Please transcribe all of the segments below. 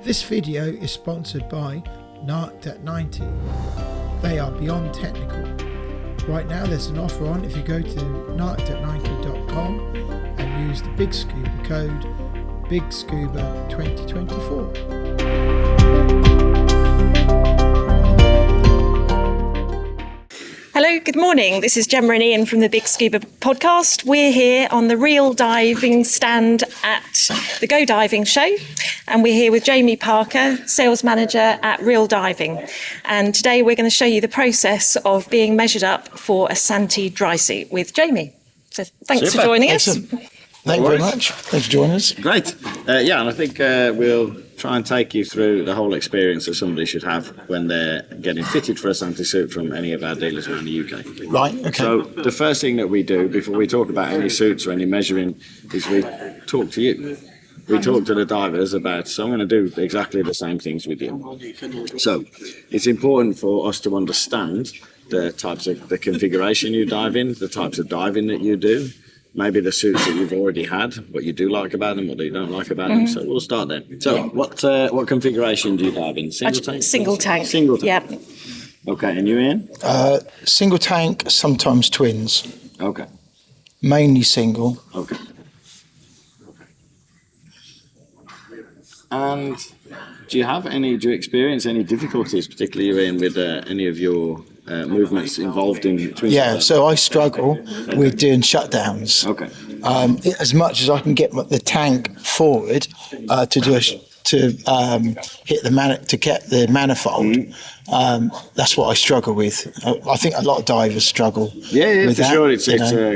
This video is sponsored by Narc.90. They are beyond technical. Right now there's an offer on if you go to narc.90.com and use the BiG Scuba code BiG Scuba 2024. Hello, good morning. This is Gemma and Ian from the BiG Scuba podcast. We're here on the Real Diving stand at the Go Diving Show, and we're here with Jame Parker, sales manager at Real Diving. And today we're going to show you the process of being measured up for a Santi dry suit with Jame. So thanks for joining us. Thank you very much. Thanks for joining us. Great. And I think we'll try and take you through the whole experience that somebody should have when they're getting fitted for a Santi suit from any of our dealers around the UK. Right, okay. So the first thing that we do before we talk about any suits or any measuring is we talk to you. We talk to the divers about, so I'm going to do exactly the same things with you. So it's important for us to understand the types of the configuration you dive in, the types of diving that you do, maybe the suits that you've already had, what you do like about them, what you don't like about them. So we'll start there. So what configuration do you dive in? Single tank? Single tank. Single tank. Yep. Okay, and you, Ian? Single tank, sometimes twins. Okay. Mainly single. Okay. And do you experience any difficulties, particularly you, Ian, with any of your movements involved in twins? Yeah, so I struggle with doing shutdowns. Okay. As much as I can get the tank forward to get the manifold, that's what I struggle with. I think a lot of divers struggle. Yeah, with for that, sure. It's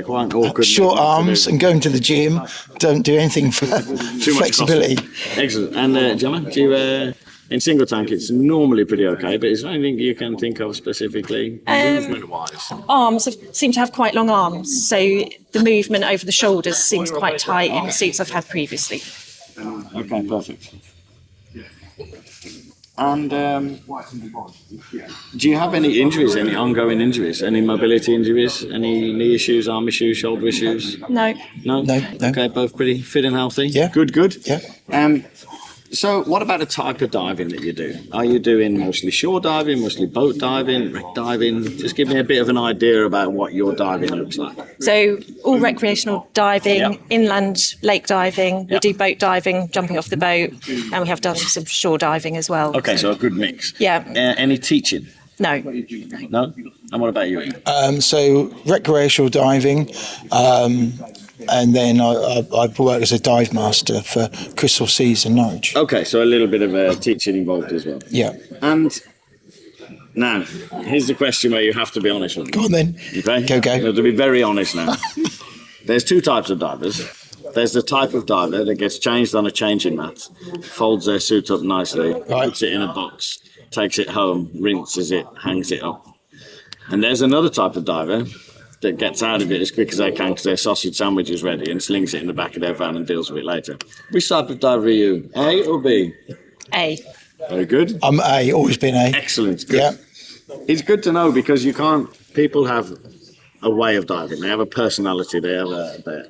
quite awkward. Short arms and going to the gym don't do anything for flexibility. Excellent. And Gemma, do you? In single tank, it's normally pretty okay, but is there anything you can think of specifically, movement-wise? Arms seem to have quite long arms, so the movement over the shoulders seems quite tight in the suits I've had previously. Okay, perfect. And do you have any injuries, any ongoing injuries, any mobility injuries, any knee issues, arm issues, shoulder issues? No. No? No. Okay, both pretty fit and healthy? Yeah. Good. Yeah. So what about the type of diving that you do? Are you doing mostly shore diving, mostly boat diving, wreck diving? Just give me a bit of an idea about what your diving looks like. So all recreational diving, inland lake diving, we Yep. do boat diving, jumping off the boat, and we have done some shore diving as well. Okay, so a good mix. Yeah. Any teaching? No. No? And what about you, Ian? So recreational diving, and then I've worked as a dive master for Crystal Seas in Norwich. Okay, so a little bit of teaching involved as well. Yeah. And now, here's the question where you have to be honest with me. Go on then. Okay? Go. You have to be very honest now. There's two types of divers. There's the type of diver that gets changed on a changing mat, folds their suit up nicely, puts it in a box, takes it home, rinses it, hangs it up. And there's another type of diver that gets out of it as quick as they can because their sausage sandwich is ready and slings it in the back of their van and deals with it later. Which type of diver are you, A or B? A. Very good. I'm A, always been A. Excellent. Good. Yeah. It's good to know because people have a way of diving. They have a personality. They have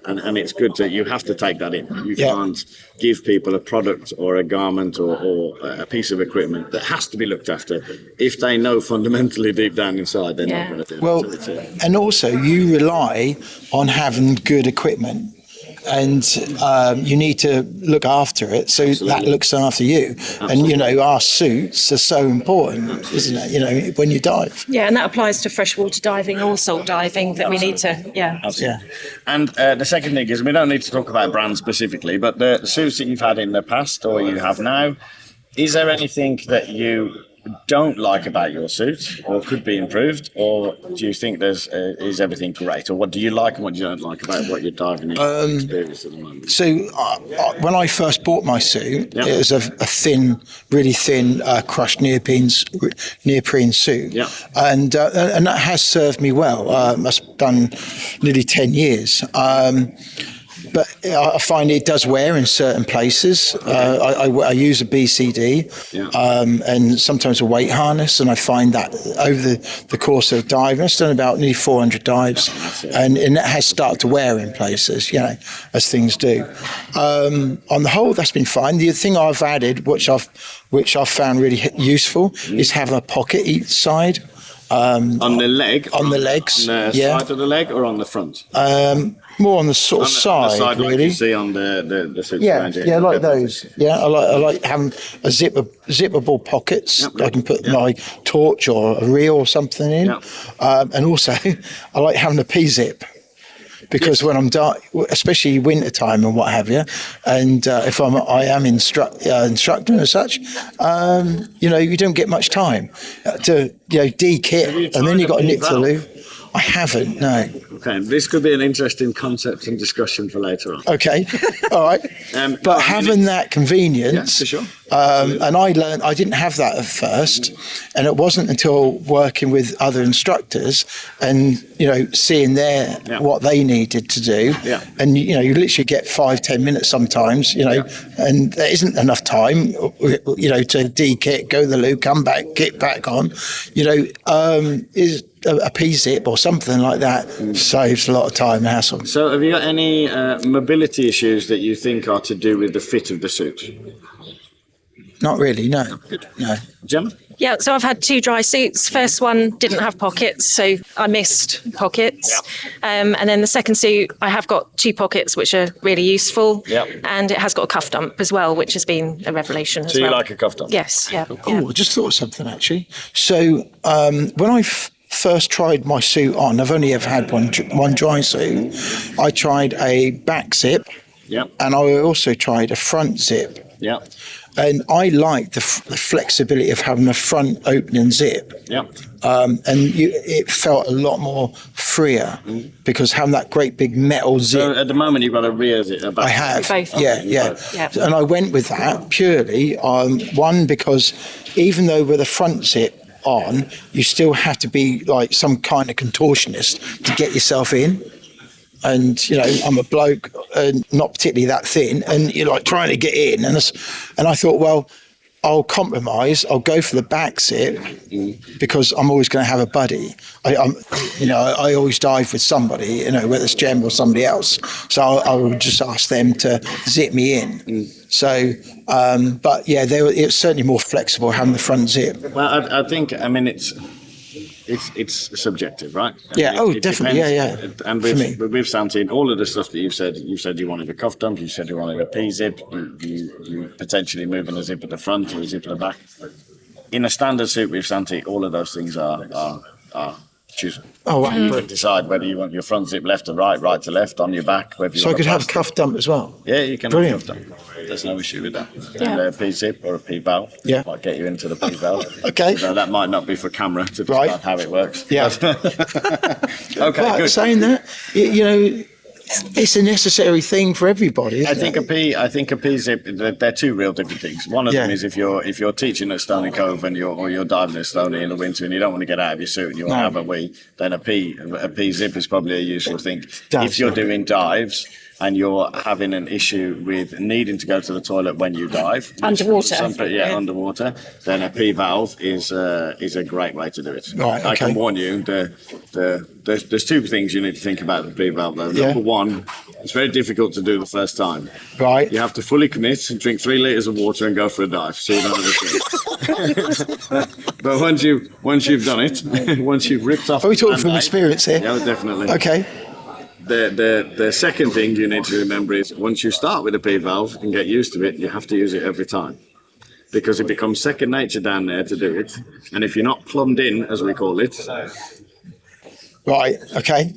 and it's good you have to take that in. You can't give people a product or a garment or a piece of equipment that has to be looked after if they know fundamentally deep down inside they're not going to do it. Well, and also you rely on having good equipment. And you need to look after it, so that looks after you. Absolutely. And our suits are so important, isn't it? When you dive. Yeah, and that applies to freshwater diving or salt diving that we need to, Absolutely. Yeah. And the second thing is, we don't need to talk about brands specifically, but the suits that you've had in the past or you have now, is there anything that you don't like about your suit or could be improved, or do you think is everything great, or what do you like and what you don't like about what you're diving in experience at the moment? So when I first bought my suit, it was a thin, really thin crushed neoprene suit, and that has served me well. I've done nearly 10 years. but I find it does wear in certain places. I use a BCD and sometimes a weight harness, and I find that over the course of diving, I've done about nearly 400 dives, and it has started to wear in places, as things do. On the whole, that's been fine. The thing I've added, which I've found really useful, is having a pocket each side. On the leg? On the legs. On the side of the leg or on the front? More on the sort of side, on the side, really. Like you see on the suits around here. Yeah, like those. Yeah, I like having zippable pockets. Yep. I can put my torch or a reel or something in. Yep. And also, I like having a P-zip. Because when I'm especially winter time and what have you, and if I am instructing as such, you don't get much time to de-kit, and then you've got to nip to the loo. I haven't, no. Okay, this could be an interesting concept and discussion for later on. Okay, all right. But having that convenience, for sure. And I learned I didn't have that at first, and it wasn't until working with other instructors and seeing what they needed to do, and you literally get 5-10 minutes sometimes, and there isn't enough time, to de-kit, go to the loo, come back, get back on, is a P-zip or something like that saves a lot of time and hassle. So have you got any mobility issues that you think are to do with the fit of the suit? Not really, no. Good. No. Gemma? Yeah, so I've had 2 dry suits. First one didn't have pockets, so I missed pockets. And then the second suit, I have got 2 pockets, which are really useful. And it has got a cuff dump as well, which has been a revelation as well. So you like a cuff dump? Yes, yeah. Oh, I just thought of something, actually. So when I first tried my suit on, I've only ever had one dry suit. I tried a back zip, and I also tried a front zip. And I like the flexibility of having a front opening zip. And it felt a lot more freer because having that great big metal zip. So at the moment you've got a rear zip. I have. Both. Yeah. And I went with that purely one, because even though with a front zip on, you still have to be like some kind of contortionist to get yourself in. And I'm a bloke, not particularly that thin, and you're like trying to get in, and I thought, well, I'll compromise. I'll go for the back zip because I'm always going to have a buddy. I always dive with somebody, whether it's Jem or somebody else. So I would just ask them to zip me in. So, but yeah, it's certainly more flexible having the front zip. Well, I think, it's subjective, right? It definitely, depends. And with Santi, all of the stuff that you said you wanted a cuff dump, you said you wanted a P-zip, you potentially moving a zip at the front or a zip at the back. In a standard suit with Santi, all of those things are choosable. Oh, wow. You can decide whether you want your front zip left to right, right to left, on your back. So I could have a cuff dump as well? Yeah, you can have a cuff dump. There's no issue with that. Yeah. And a P-zip or a P-valve might get you into the P-valve. Okay. So that might not be for camera to describe how it works. Yeah. Okay, good. Saying that, it's a necessary thing for everybody. I think a P-zip. They're 2 real different things. One of them is if you're teaching at Stony Cove and you're diving at Stony in the winter and you don't want to get out of your suit and you want to have a wee, then a P-zip is probably a useful thing. If you're doing dives and you're having an issue with needing to go to the toilet when you dive, underwater, underwater, then a P-valve is a great way to do it. Right, okay. I can warn you, there's 2 things you need to think about the P-valve though. Number 1, it's very difficult to do the first time. Right. You have to fully commit and drink 3 litres of water and go for a dive, so you don't have a But once you've done it, once you've ripped off. Are we talking from experience here? Yeah, definitely. Okay. The second thing you need to remember is once you start with a P-valve and get used to it, you have to use it every time. Because it becomes second nature down there to do it. And if you're not plumbed in, as we call it. Right, okay.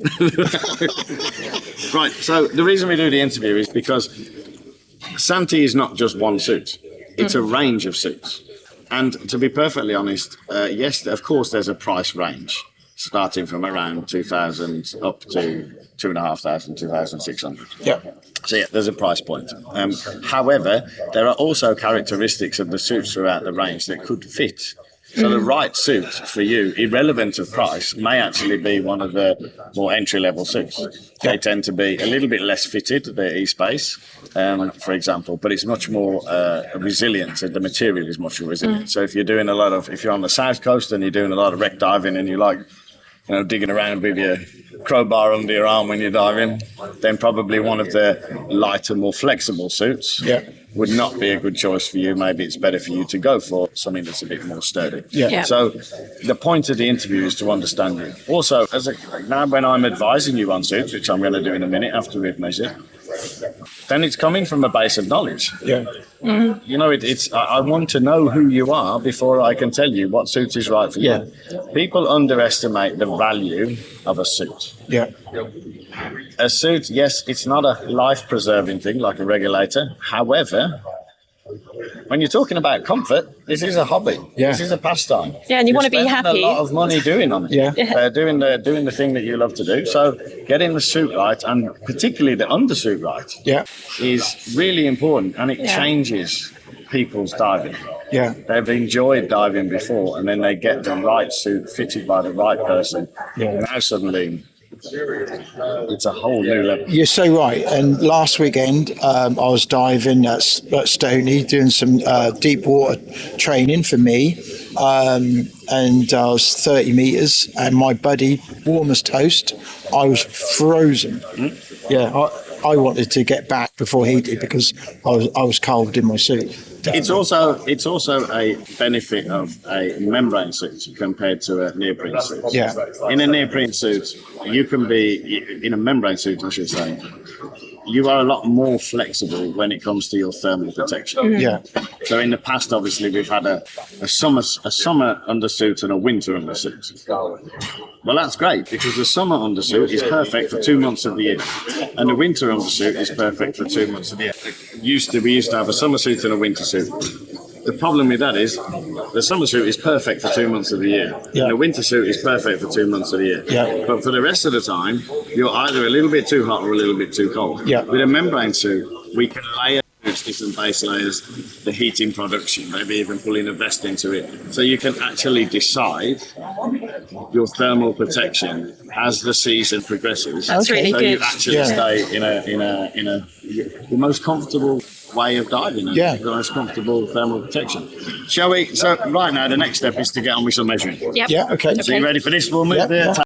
Right, so the reason we do the interview is because Santi is not just one suit. It's a range of suits. And to be perfectly honest, yes, of course there's a price range. Starting from around 2,000 up to 2,500, 2,600. Yeah. So yeah, there's a price point. However, there are also characteristics of the suits throughout the range that could fit So the right suit for you, irrelevant of price, may actually be one of the more entry-level suits. They tend to be a little bit less fitted, the E-Space, for example, but it's much more resilient. The material is much more resilient. So if you're doing if you're on the south coast and you're doing a lot of wreck diving and you like, digging around with your crowbar under your arm when you're diving, then probably one of the lighter, more flexible suits would not be a good choice for you. Maybe it's better for you to go for something that's a bit more sturdy. So the point of the interview is to understand you. Also, now when I'm advising you on suits, which I'm going to do in a minute after we've measured, then it's coming from a base of knowledge. I want to know who you are before I can tell you what suit is right for you. People underestimate the value of a suit. A suit, yes, it's not a life-preserving thing like a regulator. However, when you're talking about comfort, this is a hobby. This is a pastime. And you want to be happy. A lot of money doing on it. Doing the thing that you love to do. So getting the suit right, and particularly the undersuit right, is really important, and it changes people's diving. They've enjoyed diving before, and then they get the right suit fitted by the right person. Now suddenly, it's a whole new level. You're so right. And last weekend, I was diving at Stony, doing some deep water training for me. And I was 30 meters, and my buddy, warm as toast, I was frozen. I wanted to get back before he did because I was cold in my suit. It's also a benefit of a membrane suit compared to a neoprene suit. In a neoprene suit, you can be, in a membrane suit, I should say, you are a lot more flexible when it comes to your thermal protection. So in the past, obviously, we've had a summer undersuit and a winter undersuit. Well, that's great because the summer undersuit is perfect for 2 months of the year, and the winter undersuit is perfect for 2 months of the year. We used to have a summer suit and a winter suit. The problem with that is the summer suit is perfect for 2 months of the year. And the winter suit is perfect for 2 months of the year. But for the rest of the time, you're either a little bit too hot or a little bit too cold. With a membrane suit, we can layer different base layers, the heating production, maybe even pulling a vest into it. So you can actually decide your thermal protection as the season progresses. That's really so good. You actually stay in the most comfortable way of diving and the most comfortable thermal protection. Shall we? So right now, the next step is to get on with some measuring. Okay. So you ready for this? We'll move the